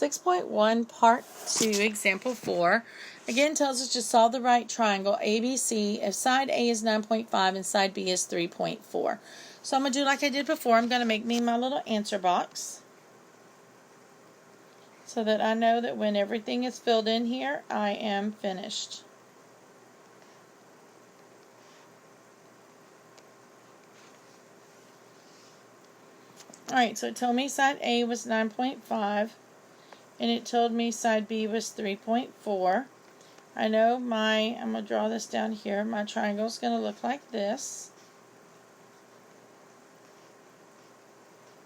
6.1 Part 2, Example 4. Again, tells us to solve the right triangle ABC if side A is 9.5 and side B is 3.4. So I'm going to do like I did before. I'm going to make me my little answer box so that I know that when everything is filled in here, I am finished. Alright, so it told me side A was 9.5 and it told me side B was 3.4. I know I'm going to draw this down here, my triangle is going to look like this.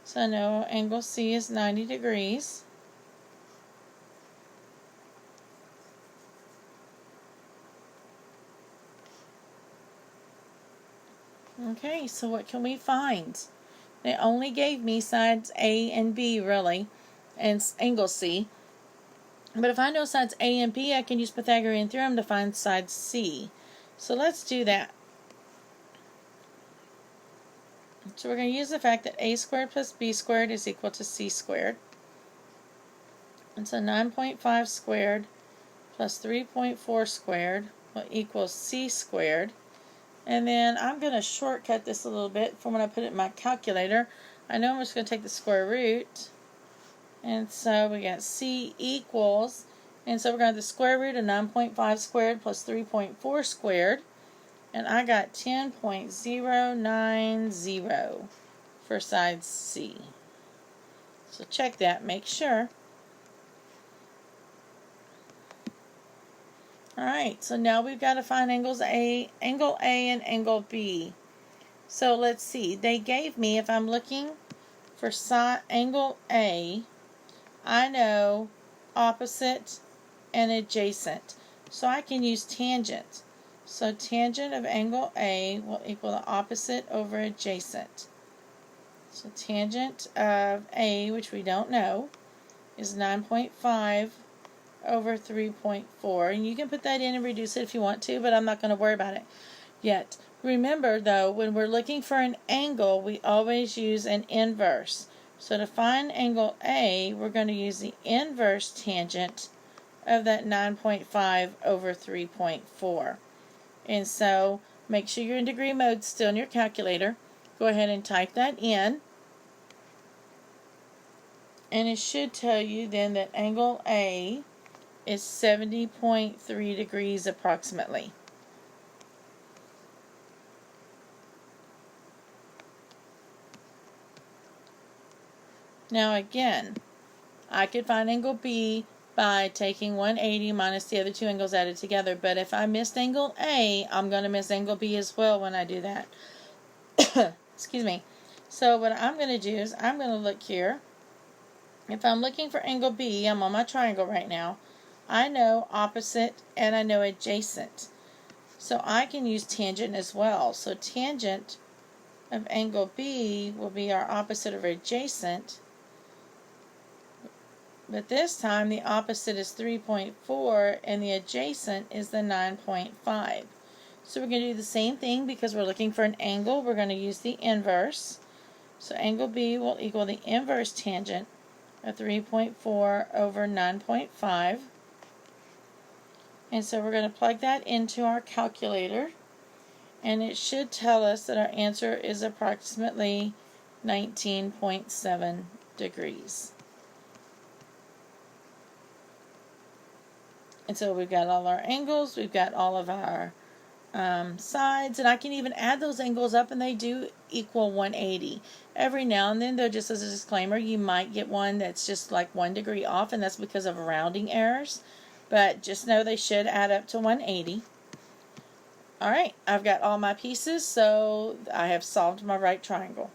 So I know angle C is 90 degrees. Okay, so what can we find? They only gave me sides A and B, really, and angle C. But if I know sides A and B, I can use Pythagorean theorem to find side C. So let's do that. So we're going to use the fact that A squared plus B squared is equal to C squared. And so 9.5 squared plus 3.4 squared will equal C squared. And then I'm going to shortcut this a little bit from when I put it in my calculator. I know I'm just going to take the square root. And so we got C equals, and so we're going to have the square root of 9.5 squared plus 3.4 squared. And I got 10.090 for side C. So check that, make sure. Alright, so now we've got to find angle A and angle B. So let's see, they gave me, if I'm looking for angle A, I know opposite and adjacent. So I can use tangent. So tangent of angle A will equal the opposite over adjacent. So tangent of A, which we don't know, is 9.5 over 3.4. And you can put that in and reduce it if you want to, but I'm not going to worry about it yet. Remember, though, when we're looking for an angle, we always use an inverse. So to find angle A, we're going to use the inverse tangent of that 9.5 over 3.4. And so make sure you're in degree mode still in your calculator. Go ahead and type that in. And it should tell you then that angle A is 70.3 degrees approximately. Now again, I could find angle B by taking 180 minus the other two angles added together. But if I missed angle A, I'm going to miss angle B as well when I do that. Excuse me. So what I'm going to do is I'm going to look here. If I'm looking for angle B, I'm on my triangle right now. I know opposite and I know adjacent. So I can use tangent as well. So tangent of angle B will be our opposite over adjacent. But this time the opposite is 3.4 and the adjacent is the 9.5. So we're going to do the same thing because we're looking for an angle. We're going to use the inverse. So angle B will equal the inverse tangent of 3.4 over 9.5. And so we're going to plug that into our calculator. And it should tell us that our answer is approximately 19.7 degrees. And so we've got all our angles, we've got all of our sides, and I can even add those angles up and they do equal 180. Every now and then, though, just as a disclaimer, you might get one that's just like 1 degree off, and that's because of rounding errors. But just know they should add up to 180. Alright, I've got all my pieces, so I have solved my right triangle.